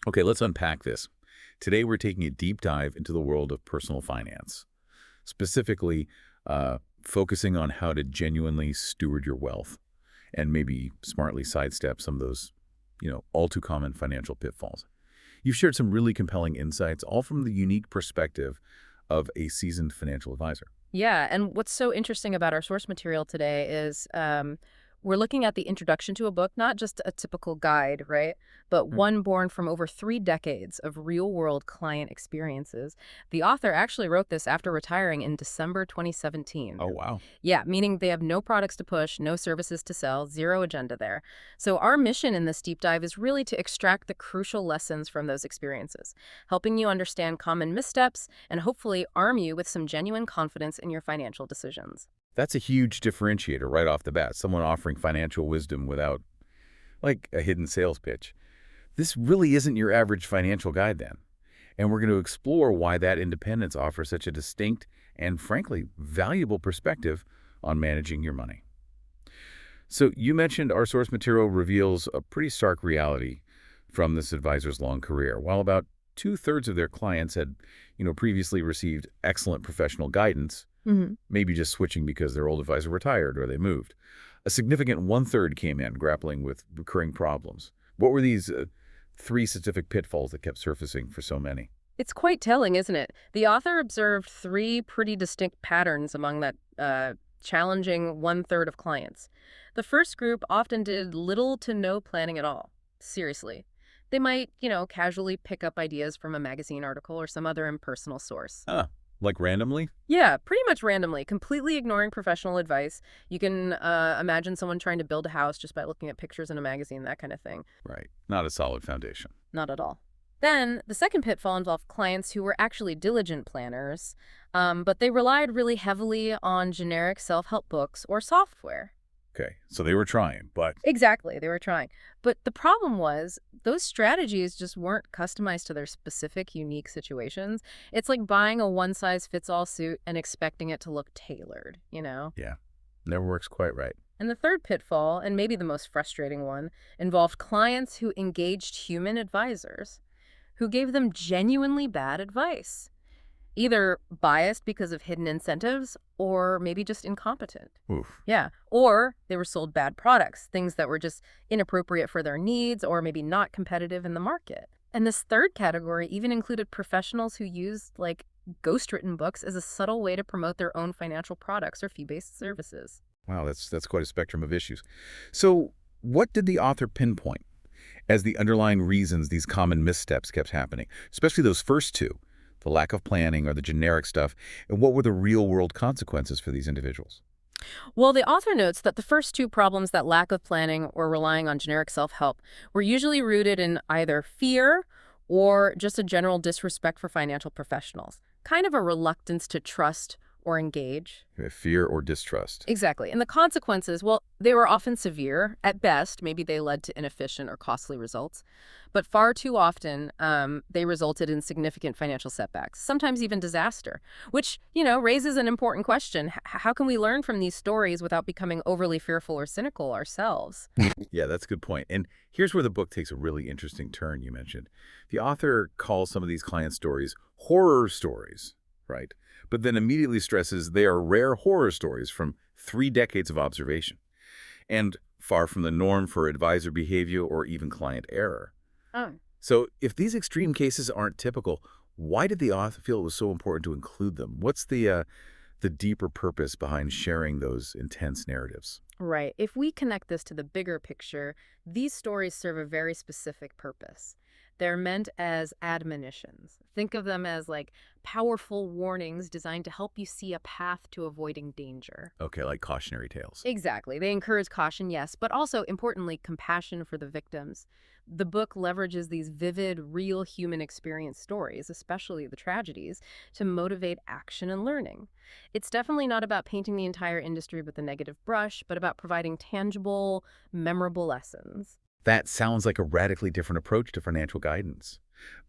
Okay, let's unpack this. Today, we're taking a deep dive into the world of personal finance, specifically focusing on how to genuinely steward your wealth and maybe smartly sidestep some of those, all too common financial pitfalls. You've shared some really compelling insights, all from the unique perspective of a seasoned financial advisor. Yeah, and what's so interesting about our source material today is we're looking at the introduction to a book, not just a typical guide, right? But Hmm. one born from over 3 decades of real-world client experiences. The author actually wrote this after retiring in December 2017. Oh, wow. Yeah, meaning they have no products to push, no services to sell, zero agenda there. So our mission in this deep dive is really to extract the crucial lessons from those experiences, helping you understand common missteps and hopefully arm you with some genuine confidence in your financial decisions. That's a huge differentiator right off the bat, someone offering financial wisdom without, like, a hidden sales pitch. This really isn't your average financial guide then. And we're going to explore why that independence offers such a distinct and, frankly, valuable perspective on managing your money. So you mentioned our source material reveals a pretty stark reality from this advisor's long career. While about two-thirds of their clients had, previously received excellent professional guidance, maybe just switching because their old advisor retired or they moved, a significant one-third came in grappling with recurring problems. What were these three specific pitfalls that kept surfacing for so many? It's quite telling, isn't it? The author observed three pretty distinct patterns among that challenging one-third of clients. The first group often did little to no planning at all. Seriously. They might, casually pick up ideas from a magazine article or some other impersonal source. Huh. Like randomly? Yeah, pretty much randomly, completely ignoring professional advice. You can imagine someone trying to build a house just by looking at pictures in a magazine, that kind of thing. Right. Not a solid foundation. Not at all. Then, the second pitfall involved clients who were actually diligent planners, but they relied really heavily on generic self-help books or software. Okay, so they were trying, but Exactly, they were trying. But the problem was, those strategies just weren't customized to their specific, unique situations. It's like buying a one-size-fits-all suit and expecting it to look tailored. yeah, never works quite right. And the third pitfall, and maybe the most frustrating one, involved clients who engaged human advisors who gave them genuinely bad advice, either biased because of hidden incentives or maybe just incompetent. Oof. Yeah. Or they were sold bad products, things that were just inappropriate for their needs or maybe not competitive in the market. And this third category even included professionals who used ghostwritten books as a subtle way to promote their own financial products or fee-based services. Wow, that's quite a spectrum of issues. So what did the author pinpoint as the underlying reasons these common missteps kept happening, especially those first two, the lack of planning or the generic stuff, and what were the real-world consequences for these individuals? Well, the author notes that the first two problems, that lack of planning or relying on generic self-help, were usually rooted in either fear or just a general disrespect for financial professionals, kind of a reluctance to trust or engage. Fear or distrust. Exactly. And the consequences, well, they were often severe. At best, maybe they led to inefficient or costly results. But far too often, they resulted in significant financial setbacks, sometimes even disaster, which, raises an important question. How can we learn from these stories without becoming overly fearful or cynical ourselves? Yeah, that's a good point. And here's where the book takes a really interesting turn you mentioned. The author calls some of these client stories horror stories, right? But then immediately stresses they are rare horror stories from 3 decades of observation and far from the norm for advisor behavior or even client error. Oh. So if these extreme cases aren't typical, why did the author feel it was so important to include them? What's the deeper purpose behind sharing those intense narratives? Right. If we connect this to the bigger picture, these stories serve a very specific purpose. They're meant as admonitions. Think of them as powerful warnings designed to help you see a path to avoiding danger. Okay, like cautionary tales. Exactly. They encourage caution, yes, but also, importantly, compassion for the victims. The book leverages these vivid, real human experience stories, especially the tragedies, to motivate action and learning. It's definitely not about painting the entire industry with a negative brush, but about providing tangible, memorable lessons. That sounds like a radically different approach to financial guidance.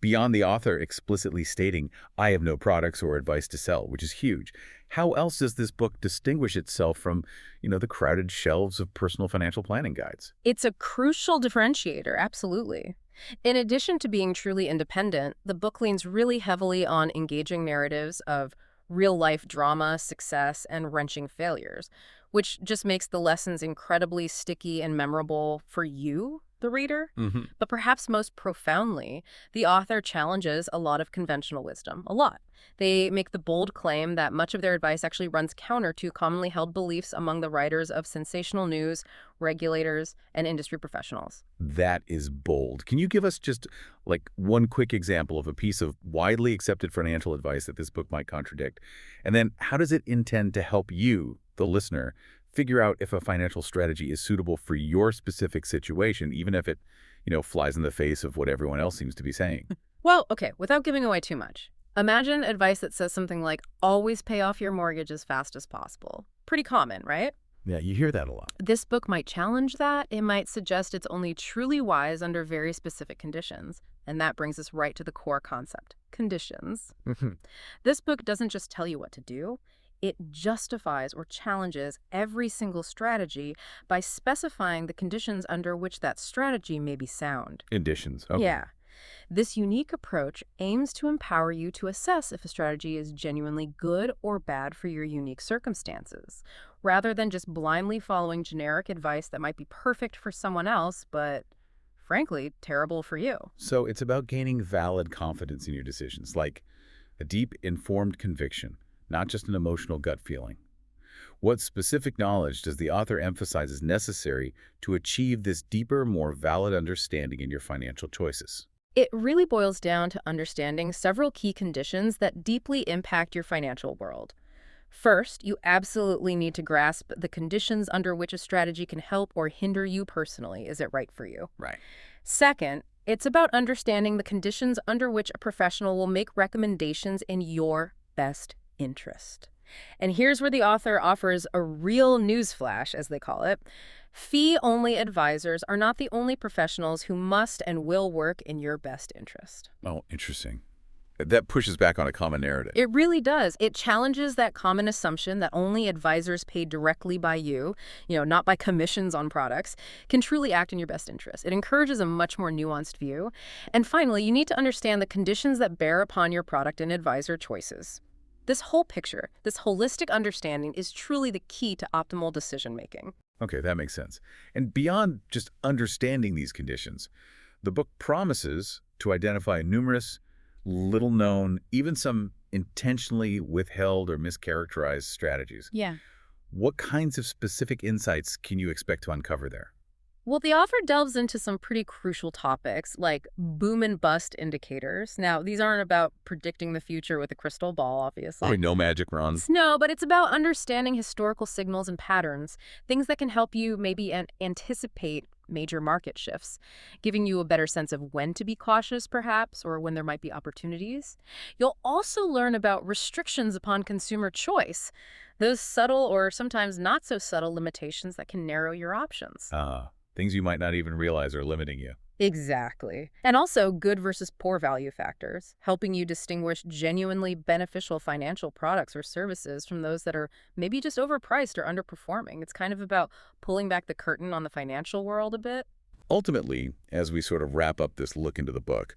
Beyond the author explicitly stating, I have no products or advice to sell, which is huge, how else does this book distinguish itself from, the crowded shelves of personal financial planning guides? It's a crucial differentiator, absolutely. In addition to being truly independent, the book leans really heavily on engaging narratives of real-life drama, success, and wrenching failures, which just makes the lessons incredibly sticky and memorable for you, the reader. Hmm. But perhaps most profoundly, the author challenges a lot of conventional wisdom, a lot. They make the bold claim that much of their advice actually runs counter to commonly held beliefs among the writers of sensational news, regulators, and industry professionals. That is bold. Can you give us just like one quick example of a piece of widely accepted financial advice that this book might contradict? And then how does it intend to help you, the listener, figure out if a financial strategy is suitable for your specific situation, even if it, flies in the face of what everyone else seems to be saying? Well, okay, without giving away too much. Imagine advice that says something like, always pay off your mortgage as fast as possible. Pretty common, right? Yeah, you hear that a lot. This book might challenge that. It might suggest it's only truly wise under very specific conditions. And that brings us right to the core concept, conditions. This book doesn't just tell you what to do. It justifies or challenges every single strategy by specifying the conditions under which that strategy may be sound. Conditions. Okay. Yeah. This unique approach aims to empower you to assess if a strategy is genuinely good or bad for your unique circumstances, rather than just blindly following generic advice that might be perfect for someone else, but frankly, terrible for you. So it's about gaining valid confidence in your decisions, like a deep, informed conviction, not just an emotional gut feeling. What specific knowledge does the author emphasize is necessary to achieve this deeper, more valid understanding in your financial choices? It really boils down to understanding several key conditions that deeply impact your financial world. First, you absolutely need to grasp the conditions under which a strategy can help or hinder you personally. Is it right for you? Right. Second, it's about understanding the conditions under which a professional will make recommendations in your best interest. And here's where the author offers a real newsflash, as they call it. Fee-only advisors are not the only professionals who must and will work in your best interest. Oh, interesting. That pushes back on a common narrative. It really does. It challenges that common assumption that only advisors paid directly by you, not by commissions on products, can truly act in your best interest. It encourages a much more nuanced view. And finally, you need to understand the conditions that bear upon your product and advisor choices. This whole picture, this holistic understanding is truly the key to optimal decision-making. Okay, that makes sense. And beyond just understanding these conditions, the book promises to identify numerous, little-known, even some intentionally withheld or mischaracterized strategies. Yeah. What kinds of specific insights can you expect to uncover there? Well, the author delves into some pretty crucial topics like boom and bust indicators. Now, these aren't about predicting the future with a crystal ball, obviously. Oh, no magic runs. No, but it's about understanding historical signals and patterns, things that can help you maybe anticipate major market shifts, giving you a better sense of when to be cautious, perhaps, or when there might be opportunities. You'll also learn about restrictions upon consumer choice, those subtle or sometimes not so subtle limitations that can narrow your options. Things you might not even realize are limiting you. Exactly. And also good versus poor value factors, helping you distinguish genuinely beneficial financial products or services from those that are maybe just overpriced or underperforming. It's kind of about pulling back the curtain on the financial world a bit. Ultimately, as we sort of wrap up this look into the book,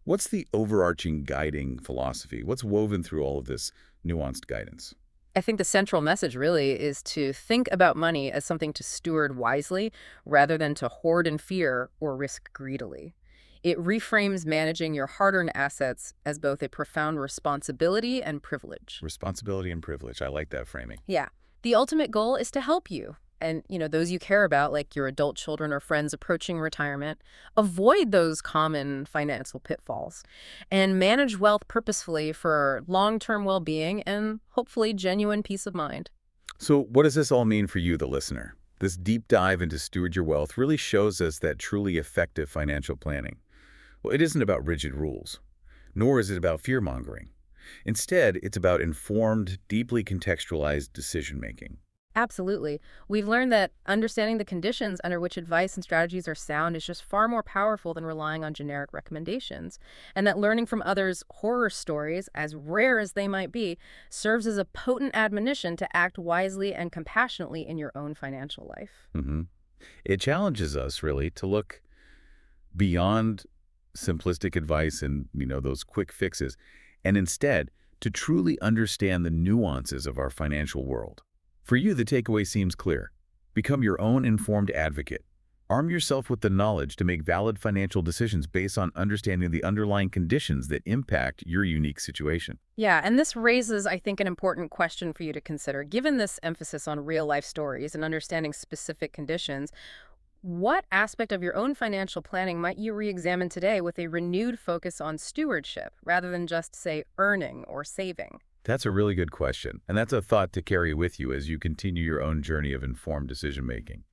what's the overarching guiding philosophy? What's woven through all of this nuanced guidance? I think the central message really is to think about money as something to steward wisely rather than to hoard in fear or risk greedily. It reframes managing your hard-earned assets as both a profound responsibility and privilege. Responsibility and privilege. I like that framing. Yeah. The ultimate goal is to help you and, those you care about, like your adult children or friends approaching retirement, avoid those common financial pitfalls and manage wealth purposefully for long-term well-being and hopefully genuine peace of mind. So what does this all mean for you, the listener? This deep dive into Steward Your Wealth really shows us that truly effective financial planning. Well, it isn't about rigid rules, nor is it about fear-mongering. Instead, it's about informed, deeply contextualized decision-making. Absolutely. We've learned that understanding the conditions under which advice and strategies are sound is just far more powerful than relying on generic recommendations, and that learning from others' horror stories, as rare as they might be, serves as a potent admonition to act wisely and compassionately in your own financial life. It challenges us, really, to look beyond simplistic advice and, those quick fixes, and instead to truly understand the nuances of our financial world. For you, the takeaway seems clear. Become your own informed advocate. Arm yourself with the knowledge to make valid financial decisions based on understanding the underlying conditions that impact your unique situation. Yeah, and this raises, I think, an important question for you to consider. Given this emphasis on real-life stories and understanding specific conditions, what aspect of your own financial planning might you re-examine today with a renewed focus on stewardship rather than just, say, earning or saving? That's a really good question, and that's a thought to carry with you as you continue your own journey of informed decision-making.